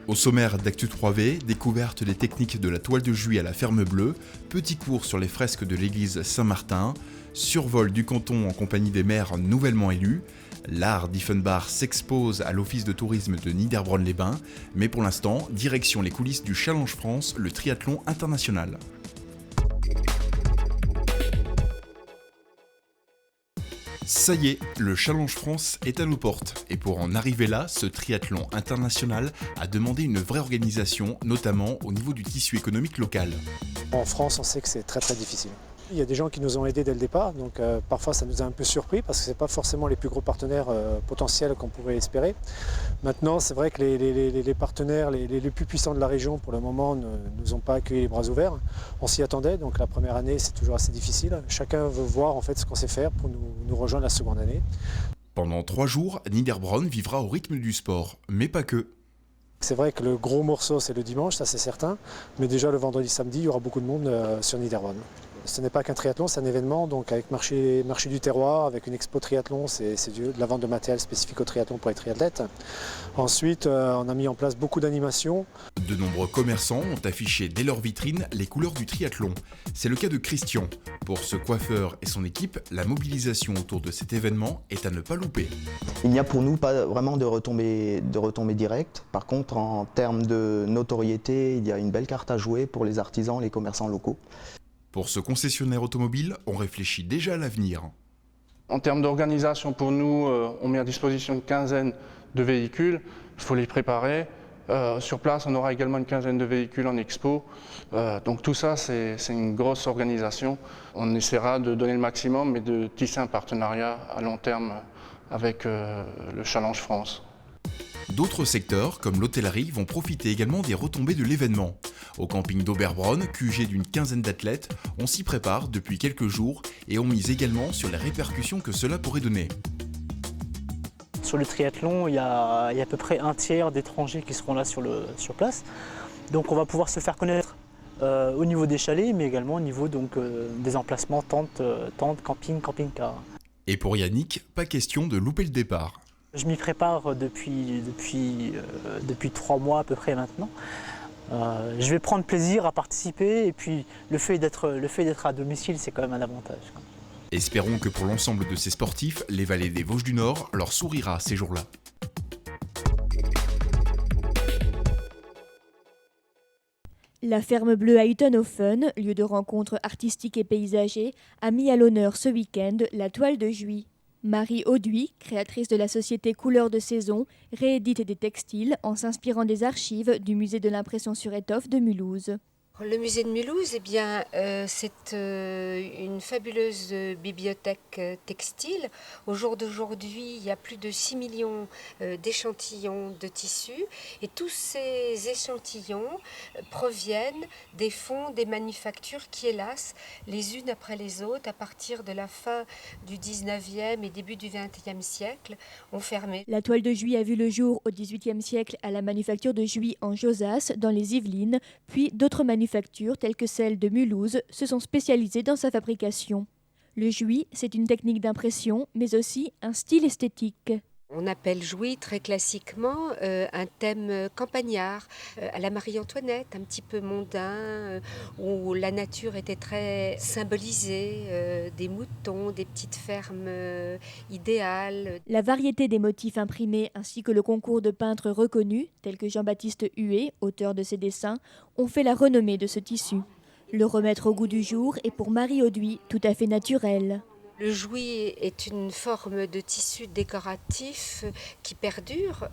Au sommaire d'Actu 3V, découverte des techniques de la toile de Juillet à la Ferme Bleue, petit cours sur les fresques de l'église Saint-Martin, survol du canton en compagnie des maires nouvellement élus, l'art d'Iffenbach s'expose à l'office de tourisme de Niederbronn-les-Bains, mais pour l'instant, direction les coulisses du Challenge France, le triathlon international. Ça y est, le Challenge France est à nos portes. Et pour en arriver là, ce triathlon international a demandé une vraie organisation, notamment au niveau du tissu économique local. En France, on sait que c'est très difficile. Il y a des gens qui nous ont aidés dès le départ, donc parfois ça nous a un peu surpris parce que ce n'est pas forcément les plus gros partenaires potentiels qu'on pouvait espérer. Maintenant, c'est vrai que les partenaires les plus puissants de la région, pour le moment, ne nous ont pas accueillis les bras ouverts. On s'y attendait, donc la première année, c'est toujours assez difficile. Chacun veut voir en fait ce qu'on sait faire pour nous rejoindre la seconde année. Pendant 3 jours, Niederbronn vivra au rythme du sport, mais pas que. C'est vrai que le gros morceau, c'est le dimanche, ça c'est certain, mais déjà le vendredi, samedi, il y aura beaucoup de monde sur Niederbronn. Ce n'est pas qu'un triathlon, c'est un événement, donc avec marché du terroir, avec une expo triathlon, c'est de la vente de matériel spécifique au triathlon pour les triathlètes. Ensuite, on a mis en place beaucoup d'animations. De nombreux commerçants ont affiché dès leur vitrine les couleurs du triathlon. C'est le cas de Christian. Pour ce coiffeur et son équipe, la mobilisation autour de cet événement est à ne pas louper. Il n'y a pour nous pas vraiment de retombées directes. Par contre, en termes de notoriété, il y a une belle carte à jouer pour les artisans, les commerçants locaux. Pour ce concessionnaire automobile, on réfléchit déjà à l'avenir. En termes d'organisation, pour nous, on met à disposition une quinzaine de véhicules. Il faut les préparer. Sur place, on aura également une quinzaine de véhicules en expo. Donc tout ça, c'est une grosse organisation. On essaiera de donner le maximum, mais de tisser un partenariat à long terme avec le Challenge France. D'autres secteurs, comme l'hôtellerie, vont profiter également des retombées de l'événement. Au camping d'Oberbronn, QG d'une quinzaine d'athlètes, on s'y prépare depuis quelques jours et on mise également sur les répercussions que cela pourrait donner. Sur le triathlon, il y a à peu près un tiers d'étrangers qui seront là sur place. Donc on va pouvoir se faire connaître au niveau des chalets, mais également au niveau des emplacements, tentes, camping-car. Et pour Yannick, pas question de louper le départ. Je m'y prépare depuis 3 mois à peu près maintenant. Je vais prendre plaisir à participer et puis le fait d'être à domicile, c'est quand même un avantage. Espérons que pour l'ensemble de ces sportifs, les vallées des Vosges du Nord leur sourira ces jours-là. La Ferme Bleue à Utenhofen, lieu de rencontres artistiques et paysagers, a mis à l'honneur ce week-end la toile de Juillet. Marie Auduit, créatrice de la société Couleurs de Saison, réédite des textiles en s'inspirant des archives du musée de l'impression sur étoffe de Mulhouse. Le musée de Mulhouse, c'est une fabuleuse bibliothèque textile. Au jour d'aujourd'hui, il y a plus de 6 millions d'échantillons de tissus et tous ces échantillons proviennent des fonds des manufactures qui, hélas, les unes après les autres, à partir de la fin du 19e et début du 20e siècle, ont fermé. La toile de Juillet a vu le jour au XVIIIe siècle à la manufacture de Juillet en Josas, dans les Yvelines, puis d'autres manufactures telles que celle de Mulhouse se sont spécialisées dans sa fabrication. Le Juillet, c'est une technique d'impression, mais aussi un style esthétique. On appelle Juillet très classiquement un thème campagnard, à la Marie-Antoinette, un petit peu mondain, où la nature était très symbolisée, des moutons, des petites fermes idéales. La variété des motifs imprimés ainsi que le concours de peintres reconnus, tels que Jean-Baptiste Huet, auteur de ces dessins, ont fait la renommée de ce tissu. Le remettre au goût du jour est pour Marie Auduit tout à fait naturel. Le Juillet est une forme de tissu décoratif qui perdure.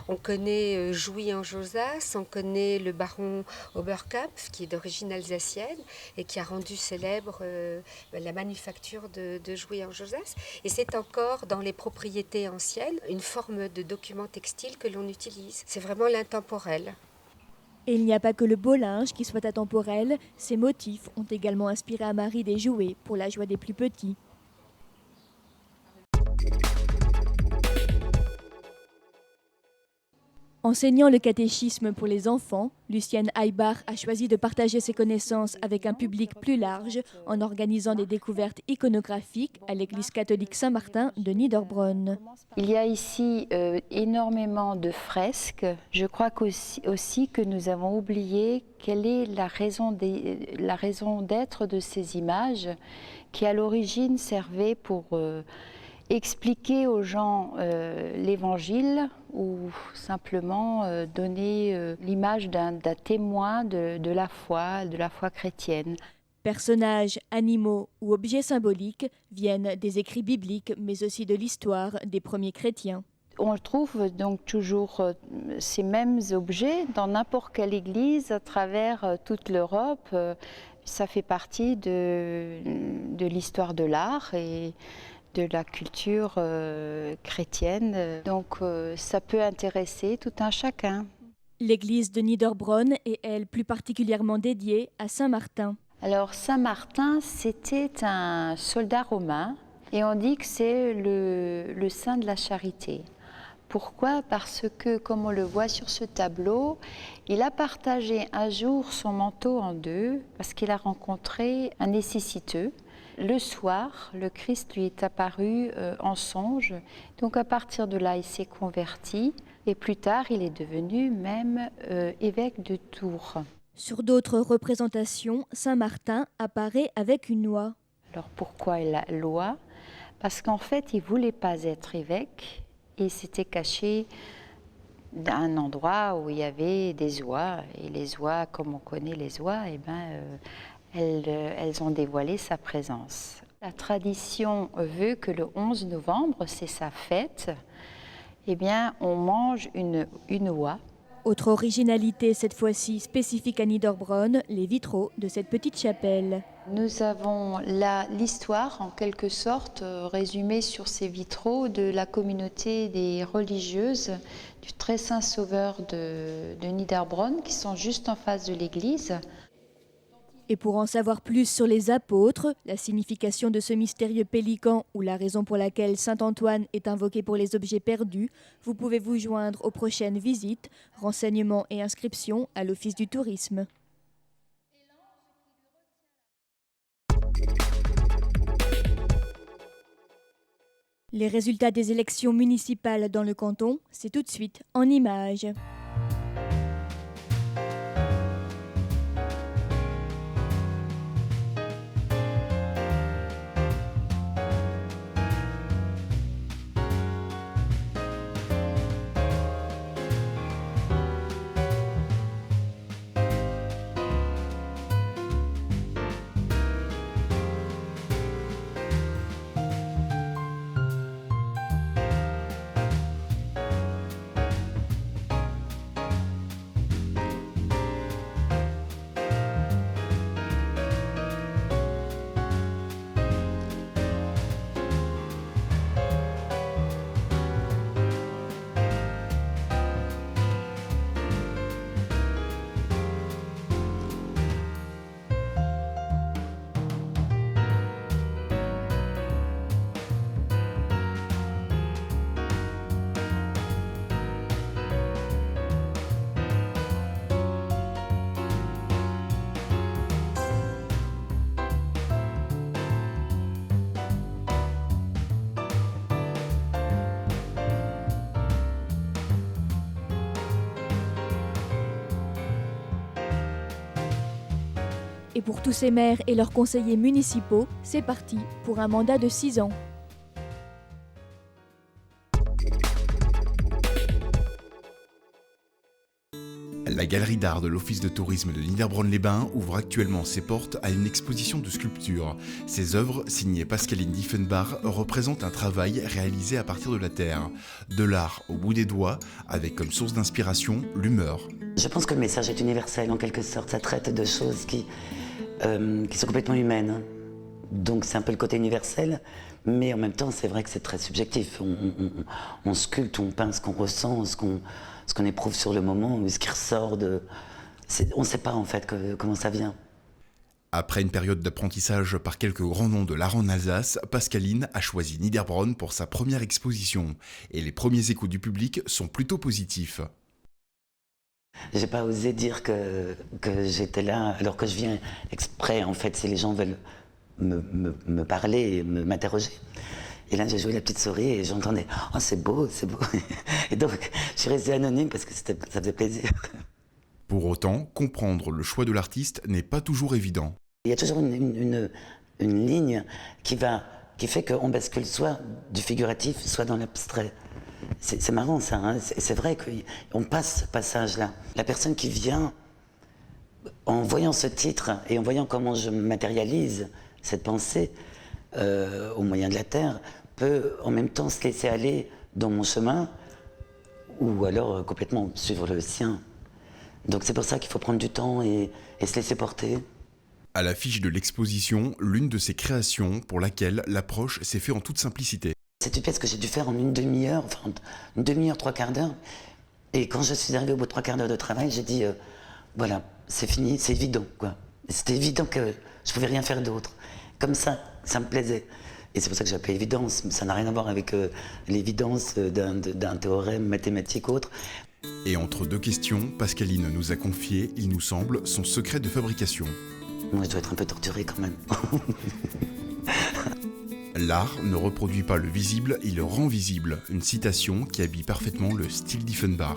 On connaît Juillet en Josas, on connaît le baron Oberkampf qui est d'origine alsacienne et qui a rendu célèbre la manufacture de Juillet en Josas. Et c'est encore dans les propriétés anciennes une forme de document textile que l'on utilise. C'est vraiment l'intemporel. Et il n'y a pas que le beau linge qui soit atemporel, ces motifs ont également inspiré à Marie des jouets pour la joie des plus petits. Enseignant le catéchisme pour les enfants, Lucienne Aybach a choisi de partager ses connaissances avec un public plus large en organisant des découvertes iconographiques à l'église catholique Saint-Martin de Niederbronn. Il y a ici énormément de fresques. Je crois aussi que nous avons oublié quelle est la raison d'être de ces images qui à l'origine servaient pour expliquer aux gens l'évangile ou simplement donner l'image d'un témoin de la foi chrétienne. Personnages, animaux ou objets symboliques viennent des écrits bibliques, mais aussi de l'histoire des premiers chrétiens. On trouve donc toujours ces mêmes objets dans n'importe quelle église à travers toute l'Europe. Ça fait partie de l'histoire de l'art et de la culture chrétienne. Donc ça peut intéresser tout un chacun. L'église de Niederbronn est, elle, plus particulièrement dédiée à Saint-Martin. Alors Saint-Martin, c'était un soldat romain et on dit que c'est le saint de la charité. Pourquoi? Parce que, comme on le voit sur ce tableau, il a partagé un jour son manteau en deux parce qu'il a rencontré un nécessiteux. Le soir, le Christ lui est apparu en songe. Donc à partir de là, il s'est converti et plus tard, il est devenu même évêque de Tours. Sur d'autres représentations, Saint-Martin apparaît avec une oie. Alors pourquoi la l'oie? Parce qu'en fait, il ne voulait pas être évêque et s'était caché d'un endroit où il y avait des oies. Et les oies, comme on connaît les oies, elles ont dévoilé sa présence. La tradition veut que le 11 novembre, c'est sa fête, on mange une oie. Autre originalité, cette fois-ci spécifique à Niederbronn, les vitraux de cette petite chapelle. Nous avons là l'histoire, en quelque sorte, résumée sur ces vitraux de la communauté des religieuses du Très Saint Sauveur de Niederbronn, qui sont juste en face de l'église. Et pour en savoir plus sur les apôtres, la signification de ce mystérieux pélican ou la raison pour laquelle Saint Antoine est invoqué pour les objets perdus, vous pouvez vous joindre aux prochaines visites, renseignements et inscriptions à l'Office du tourisme. Les résultats des élections municipales dans le canton, c'est tout de suite en images. Et pour tous ces maires et leurs conseillers municipaux, c'est parti pour un mandat de 6 ans. La galerie d'art de l'Office de tourisme de Niederbronn-les-Bains ouvre actuellement ses portes à une exposition de sculptures. Ces œuvres, signées Pascaline Diefenbach, représentent un travail réalisé à partir de la terre. De l'art au bout des doigts, avec comme source d'inspiration l'humeur. Je pense que le message est universel en quelque sorte. Ça traite de choses qui sont complètement humaines. Donc c'est un peu le côté universel, mais en même temps c'est vrai que c'est très subjectif. On sculpte, on peint ce qu'on ressent, ce qu'on éprouve sur le moment, ce qui ressort de... On ne sait pas en fait comment ça vient. Après une période d'apprentissage par quelques grands noms de l'art en Alsace, Pascaline a choisi Niederbronn pour sa première exposition. Et les premiers échos du public sont plutôt positifs. J'ai pas osé dire que j'étais là, alors que je viens exprès, en fait, si les gens veulent me parler et m'interroger. Et là, j'ai joué la petite souris et j'entendais « Oh, c'est beau, c'est beau !» Et donc, je suis restée anonyme parce que ça faisait plaisir. Pour autant, comprendre le choix de l'artiste n'est pas toujours évident. Il y a toujours une ligne qui fait qu'on bascule soit du figuratif, soit dans l'abstrait. C'est marrant ça, hein. C'est vrai qu'on passe ce passage-là. La personne qui vient, en voyant ce titre et en voyant comment je matérialise cette pensée au moyen de la terre, peut en même temps se laisser aller dans mon chemin ou alors complètement suivre le sien. Donc c'est pour ça qu'il faut prendre du temps et se laisser porter. À l'affiche de l'exposition, l'une de ses créations pour laquelle l'approche s'est faite en toute simplicité. C'est une pièce que j'ai dû faire en une demi-heure, enfin une demi-heure, 3/4 d'heure. Et quand je suis arrivée au bout de 3/4 d'heure de travail, j'ai dit, voilà, c'est fini, c'est évident, quoi. C'était évident que je pouvais rien faire d'autre. Comme ça me plaisait. Et c'est pour ça que j'ai appelé évidence. Ça n'a rien à voir avec l'évidence d'un théorème mathématique ou autre. Et entre deux questions, Pascaline nous a confié, il nous semble, son secret de fabrication. Moi, je dois être un peu torturée quand même. L'art ne reproduit pas le visible, il le rend visible. Une citation qui habille parfaitement le style d'Iffenbach.